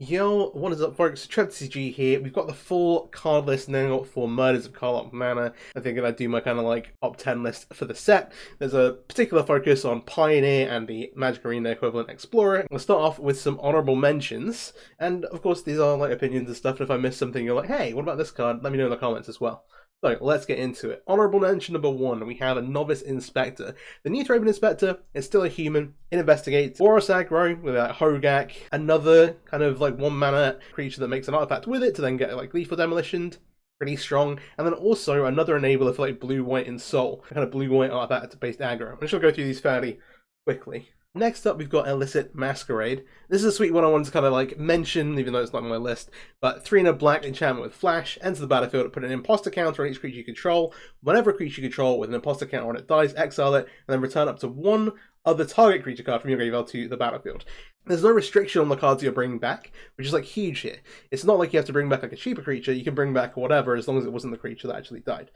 Yo, what is up folks, TCG here. We've got the full card list now for Murders of Karlov Manor. I think I do my kind of like top 10 list for the set. There's a particular focus on Pioneer and the Magic Arena equivalent Explorer. We'll start off with some honorable mentions, and of course these are like opinions and stuff, and if I miss something you're like, hey, what about this card? Let me know in the comments as well. So let's get into it. Honorable mention number 1, we have a Novice Inspector. The new Thraben Inspector is still a human. It investigates Boros aggro with like Hogak, another kind of like 1-mana creature that makes an artifact with it to then get like lethal demolitioned. Pretty strong. And then also another enabler for like blue-white in Soul, kind of blue-white artifact based aggro. I'm just gonna go through these fairly quickly. Next up, we've got Illicit Masquerade. This is a sweet one I wanted to kind of like mention, even though it's not on my list. But 3 in a black enchantment with flash, enter the battlefield, put an imposter counter on each creature you control. Whenever a creature you control with an imposter counter on it dies, exile it, and then return up to 1 other target creature card from your graveyard to the battlefield. There's no restriction on the cards you're bringing back, which is like huge here. It's not like you have to bring back like a cheaper creature, you can bring back whatever as long as it wasn't the creature that actually died.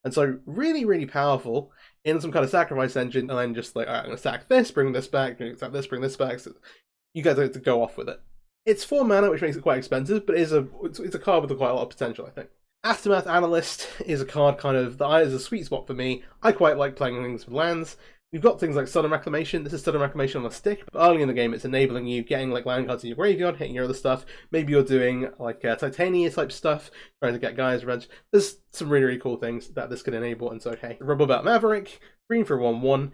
And so really, really powerful in some kind of sacrifice engine, and then just like, all right, I'm going to sack this, bring this back, sack this, bring this back. So you guys have to go off with it. It's 4 mana, which makes it quite expensive, but it's a card with quite a lot of potential, I think. Aftermath Analyst is a card kind of that is a sweet spot for me. I quite like playing things with lands. We've got things like Sudden Reclamation. This is Sudden Reclamation on a stick, but early in the game it's enabling you getting like land cards in your graveyard, hitting your other stuff. Maybe you're doing like Titania type stuff, trying to get Gaia's Revenge. There's some really, really cool things that this can enable, and so okay. Rubblebat Maverick, green for 1/1.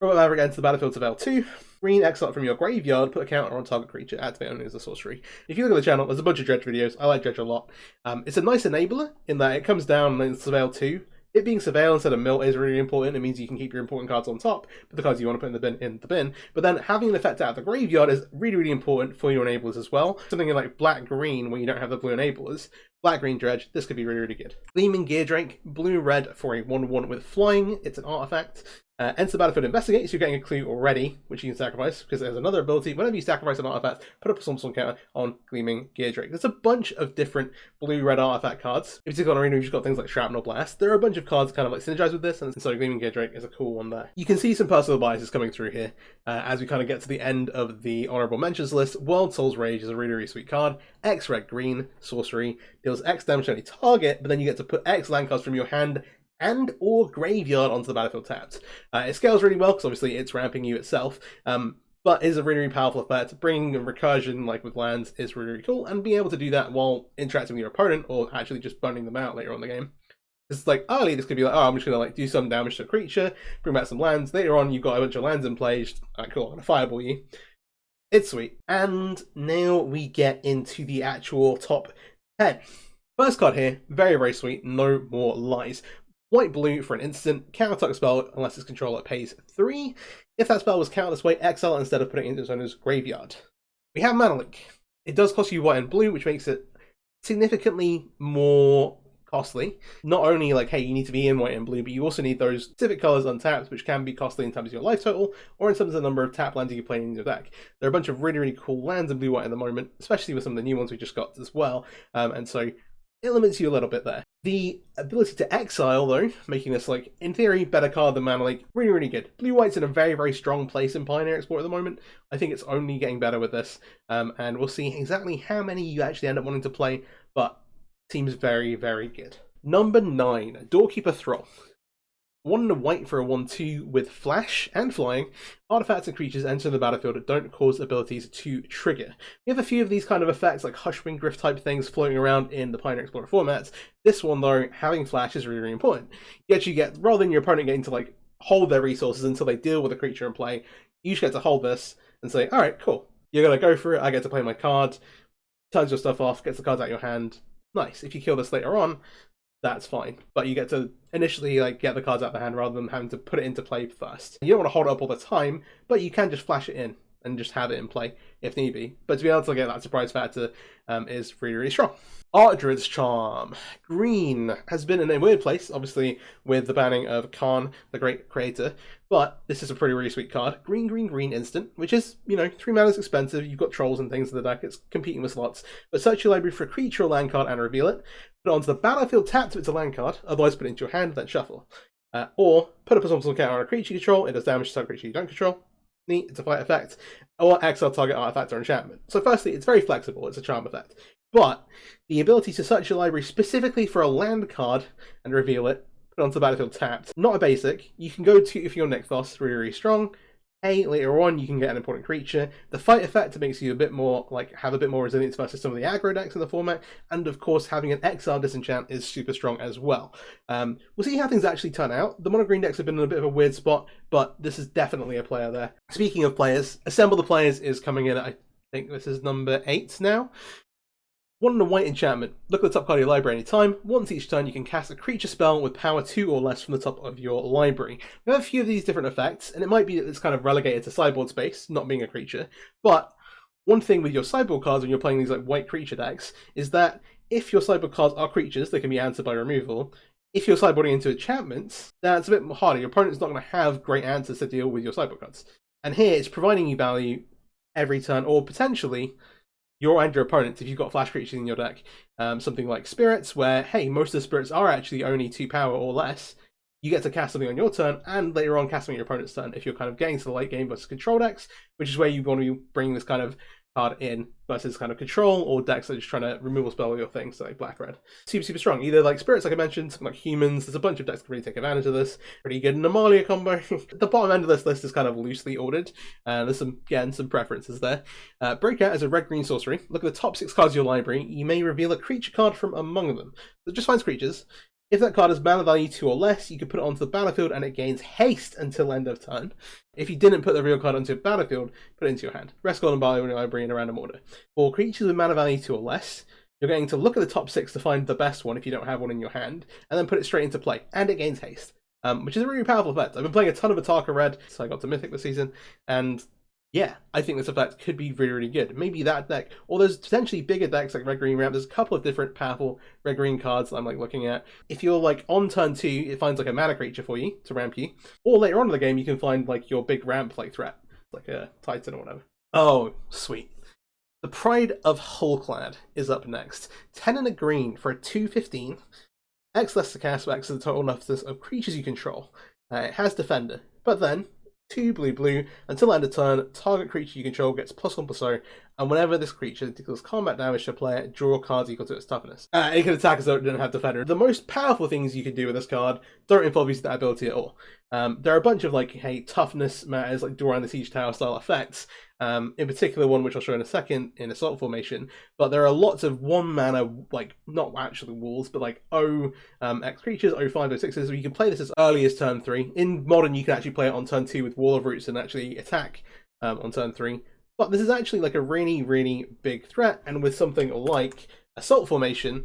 Rubblebat Maverick enters the battlefield to Veil 2. Green, exile from your graveyard, put a counter on target creature, activate only as a sorcery. If you look at the channel, there's a bunch of Dredge videos. I like Dredge a lot. It's a nice enabler in that it comes down and then it's Veil 2. It being Surveil instead of Mill is really important. It means you can keep your important cards on top, but the cards you want to put in the bin. But then having an effect out of the graveyard is really, really important for your enablers as well. Something like black-green where you don't have the blue enablers. Black-green Dredge, this could be really, really good. Gleaming Geardrake, blue-red for a 1/1 with flying. It's an artifact. Enter the battlefield, investigate, so you're getting a clue already, which you can sacrifice, because there's another ability. Whenever you sacrifice an artifact, put up a Psalm counter on Gleaming Geardrake. There's a bunch of different blue-red artifact cards. If you take on Arena, you've got things like Shrapnel Blast. There are a bunch of cards kind of like synergize with this, and so Gleaming Geardrake is a cool one there. You can see some personal biases coming through here as we kind of get to the end of the honorable mentions list. World Soul's Rage is a really, really sweet card. X red green sorcery deals X damage to any target, but then you get to put X land cards from your hand and or graveyard onto the battlefield tapped. It scales really well because obviously it's ramping you itself, but is a really, really powerful effect. Bringing a recursion like with lands is really, really cool, and being able to do that while interacting with your opponent or actually just burning them out later on in the game. It's like early this could be like, oh, I'm just gonna like do some damage to a creature, bring back some lands. Later on you've got a bunch of lands in play, just like, cool, I'm gonna fireball you. It's sweet. And now we get into the actual top 10. First card here, very, very sweet, No More Lies. White-blue for an instant, counter-attack spell unless its controller pays 3. If that spell was countered this way, exile it instead of putting it into its owner's graveyard. We have Mana Link. It does cost you white and blue, which makes it significantly more costly. Not only like, hey, you need to be in white and blue, but you also need those specific colors untapped, which can be costly in terms of your life total, or in terms of the number of tap lands you play in your deck. There are a bunch of really, really cool lands in blue-white at the moment, especially with some of the new ones we just got as well, and so it limits you a little bit there. The ability to exile, though, making this, like, in theory, better card than Mana Link, really, really good. Blue-White's in a very, very strong place in Pioneer Export at the moment. I think it's only getting better with this, and we'll see exactly how many you actually end up wanting to play, but seems very, very good. Number 9, Doorkeeper Thrall. 1 and a white for a 1/2 with flash and flying. Artifacts and creatures enter the battlefield that don't cause abilities to trigger. We have a few of these kind of effects, like Hushwing Griff type things floating around in the Pioneer Explorer formats. This one, though, having flash is really, really important. You actually get, rather than your opponent getting to like hold their resources until they deal with a creature in play, you just get to hold this and say, all right, cool. You're going to go for it. I get to play my card. Turns your stuff off, gets the cards out of your hand. Nice. If you kill this later on, that's fine, but you get to initially like get the cards out of the hand rather than having to put it into play first. You don't want to hold it up all the time, but you can just flash it in and just have it in play if need be. But to be able to get that surprise factor is really, really strong. Ardred's Charm. Green has been in a weird place, obviously, with the banning of Khan, the great creator, but this is a pretty, really sweet card. Green, green, green instant, which is, you know, 3 mana is expensive. You've got trolls and things in the deck. It's competing with slots. But search your library for a creature or land card and reveal it. Put it onto the battlefield tapped if it's a land card, otherwise put it into your hand, then shuffle. Or put a personal counter on a creature you control, it does damage to a creature you don't control. Neat, it's a fight effect, or exile target artifact or enchantment. So firstly, it's very flexible, it's a charm effect. But the ability to search your library specifically for a land card and reveal it, put it onto the battlefield tapped, not a basic. You can go to, if you're Nykthos, really, really strong. Later on, you can get an important creature. The fight effect makes you a bit more, like, have a bit more resilience versus some of the aggro decks in the format. And of course, having an exile disenchant is super strong as well. We'll see how things actually turn out. The mono green decks have been in a bit of a weird spot, but this is definitely a player there. Speaking of players, Assemble the Players is coming in, I think this is number 8 now. 1 and a white enchantment. Look at the top card of your library anytime. Once each turn, you can cast a creature spell with power 2 or less from the top of your library. We have a few of these different effects, and it might be that it's kind of relegated to sideboard space, not being a creature. But one thing with your sideboard cards when you're playing these like white creature decks is that if your sideboard cards are creatures, they can be answered by removal. If you're sideboarding into enchantments, that's a bit harder. Your opponent's not going to have great answers to deal with your sideboard cards. And here, it's providing you value every turn, or potentially your and your opponents, if you've got flash creatures in your deck, something like spirits, where, hey, most of the spirits are actually only 2 power or less, you get to cast something on your turn, and later on casting on your opponent's turn if you're kind of getting to the late game versus control decks, which is where you want to bring this kind of card in versus kind of control, or decks that are just trying to removal spell your things, so like black red. Super, super strong. Either like spirits, like I mentioned, something like humans. There's a bunch of decks that can really take advantage of this. Pretty good Anomalia combo. The bottom end of this list is kind of loosely ordered, and there's some, again, some preferences there. Breakout is a red-green sorcery. Look at the top 6 cards of your library. You may reveal a creature card from among them. So it just finds creatures. If that card has mana value 2 or less, you can put it onto the battlefield and it gains haste until end of turn. If you didn't put the real card onto your battlefield, put it into your hand. Rest card and barley in your library in a random order. For creatures with mana value 2 or less, you're going to look at the top 6 to find the best one if you don't have one in your hand, and then put it straight into play, and it gains haste. Which is a really powerful effect. I've been playing a ton of Ataka Red, so I got to Mythic this season, and yeah, I think this effect could be really, really good. Maybe that deck, or there's potentially bigger decks like Red Green Ramp. There's a couple of different powerful Red Green cards that I'm like looking at. If you're like on turn 2, it finds like a mana creature for you to ramp you, or later on in the game you can find like your big ramp like threat, like a Titan or whatever. Oh, sweet. The Pride of Hullclad is up next. 10 and a green for a 2/15. X less to cast, X is the total numbers of creatures you control. It has Defender, but then 2 blue until end of turn, target creature you control gets +1/+0, and whenever this creature deals combat damage to a player, draw cards equal to its toughness. It can attack as though it didn't have Defender. The most powerful things you can do with this card don't involve using that ability at all. There are a bunch of like, hey, toughness matters, like Door on the Siege Tower style effects. In particular, one which I'll show in a second in Assault Formation, but there are lots of 1 mana, like, not actually walls, but like X creatures, 05, 06s, so you can play this as early as turn 3. In Modern, you can actually play it on turn 2 with Wall of Roots and actually attack on turn 3. But this is actually like a really, really big threat, and with something like Assault Formation,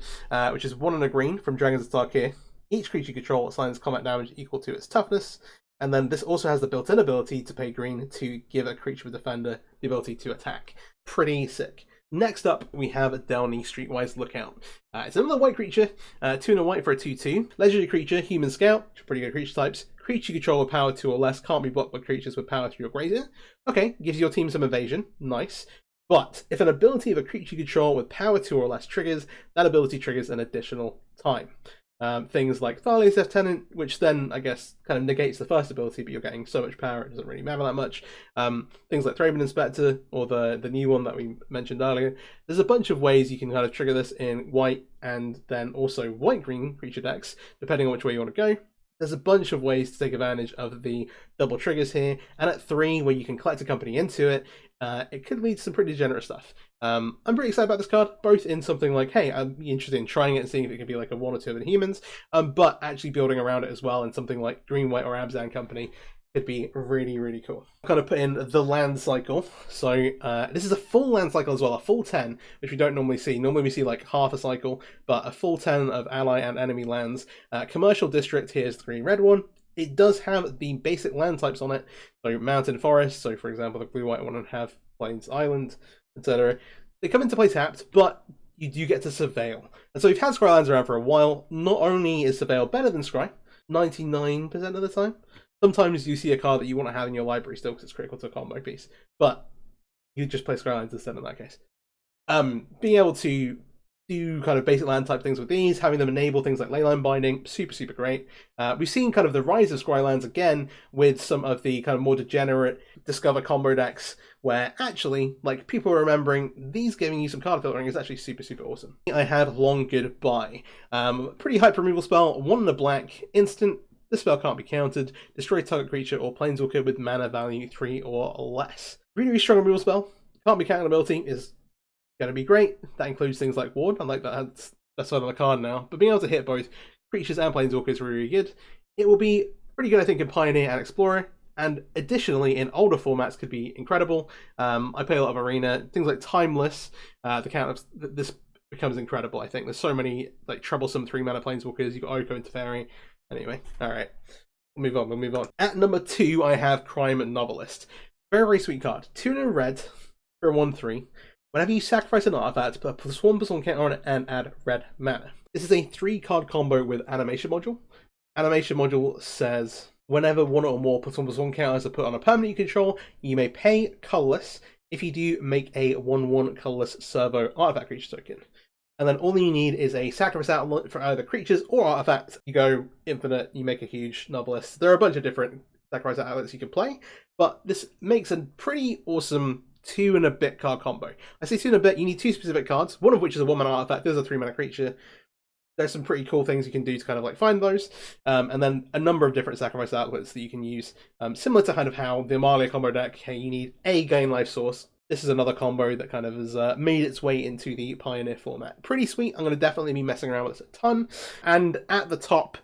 which is 1 and a green from Dragons of Tarkir, each creature you control assigns combat damage equal to its toughness. And then this also has the built-in ability to pay green to give a creature with Defender the ability to attack. Pretty sick. Next up, we have Delny Streetwise Lookout. It's another white creature, 2 and a white for a 2/2. Legendary creature, Human Scout, which are pretty good creature types. Creature you control with power 2 or less can't be blocked by creatures with power 3 or greater. Okay, gives your team some evasion. Nice. But if an ability of a creature you control with power 2 or less triggers, that ability triggers an additional time. Things like Thalia's Lieutenant, which then, I guess, kind of negates the first ability, but you're getting so much power it doesn't really matter that much. Things like Thraben Inspector, or the new one that we mentioned earlier. There's a bunch of ways you can kind of trigger this in white and then also white-green creature decks, depending on which way you want to go. There's a bunch of ways to take advantage of the double triggers here, and at 3, where you can collect a company into it, it could lead to some pretty generous stuff. I'm pretty excited about this card, both in something like, hey, I'd be interested in trying it and seeing if it could be like a 1 or 2 of the humans, but actually building around it as well in something like Green, White, or Abzan Company could be really, really cool. I'm going to put in the land cycle. So this is a full land cycle as well, a full 10, which we don't normally see. Normally we see like half a cycle, but a full 10 of ally and enemy lands. Commercial District, here's the green-red one. It does have the basic land types on it, so mountain forest, so for example the blue-white one would have Plains Island, etc. They come into play tapped, but you do get to Surveil. And so we've had Scry lands around for a while. Not only is Surveil better than Scry, 99% of the time, sometimes you see a card that you want to have in your library still because it's critical to a combo piece, but you just play Scry lands instead in that case. Being able to do kind of basic land type things with these, having them enable things like leyline binding, super great. We've seen kind of the rise of scry lands again with some of the kind of more degenerate discover combo decks, where actually, like, people are remembering these giving you some card filtering is actually super awesome. I have Long Goodbye. Pretty hype removal spell, 1 in a black, instant. This spell can't be countered. Destroy target creature or planeswalker with mana value 3 or less. Really strong removal spell. Can't be countered ability is going to be great. That includes things like Ward. I like that. That's on the card now. But being able to hit both creatures and planeswalkers is really good. It will be pretty good, I think, in Pioneer and Explorer. And additionally, in older formats, could be incredible. I play a lot of Arena. Things like Timeless. The count of this becomes incredible, I think. There's so many like troublesome 3-mana planeswalkers. You've got Oko and Teferi. Anyway, alright. We'll move on. At number 2, I have Crime Novelist. Very sweet card. 2 in a red for a 1/3. Whenever you sacrifice an artifact, put a +1/+1 counter on it and add red mana. This is a 3-card combo with Animation Module. Animation Module says, whenever 1 or more +1/+1 counters are put on a permanent you control, you may pay colorless. If you do, make a 1/1 colorless servo artifact creature token. And then all you need is a sacrifice outlet for either creatures or artifacts. You go infinite, you make a huge Novelist. There are a bunch of different sacrifice outlets you can play, but this makes a pretty awesome 2 and a bit card combo. I say 2 and a bit, you need 2 specific cards, one of which is a 1-mana artifact, there's a 3-mana creature. There's some pretty cool things you can do to kind of like find those, and then a number of different sacrifice outlets that you can use, similar to kind of how the Amalia combo deck, hey, you need a gain life source. This is another combo that kind of has made its way into the Pioneer format. Pretty sweet. I'm going to definitely be messing around with this a ton. And at the top,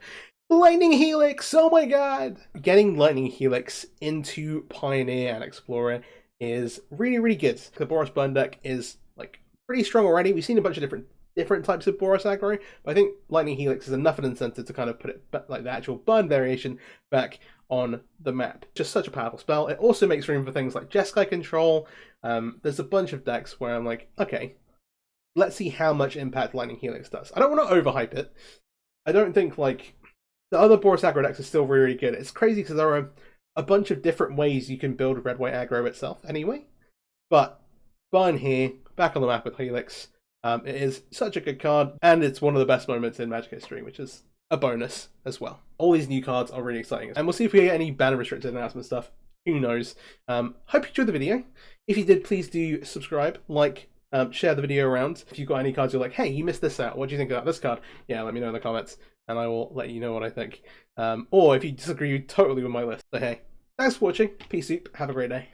Lightning Helix! Oh my god! Getting Lightning Helix into Pioneer and Explorer is really good. The Boros Burn deck is like pretty strong already. We've seen a bunch of different types of Boros aggro, but I think Lightning Helix is enough of an incentive to kind of put it back, like the actual burn variation, back on the map. Just such a powerful spell. It also makes room for things like Jeskai control. There's a bunch of decks where I'm like, okay, let's see how much impact Lightning Helix does. I don't want to overhype it. I don't think like the other Boros aggro decks are still really good. It's crazy because there are a bunch of different ways you can build red-white aggro itself anyway. But burn here, back on the map with Helix. It is such a good card, and it's one of the best moments in Magic history, which is a bonus as well. All these new cards are really exciting, and we'll see if we get any banner restricted announcement stuff. Who knows? Hope you enjoyed the video. If you did, please do subscribe, like, share the video around. If you've got any cards you're like, hey, you missed this out, what do you think about this card? Yeah, let me know in the comments, and I will let you know what I think. Or if you disagree totally with my list. So hey, thanks for watching, peace soup, have a great day.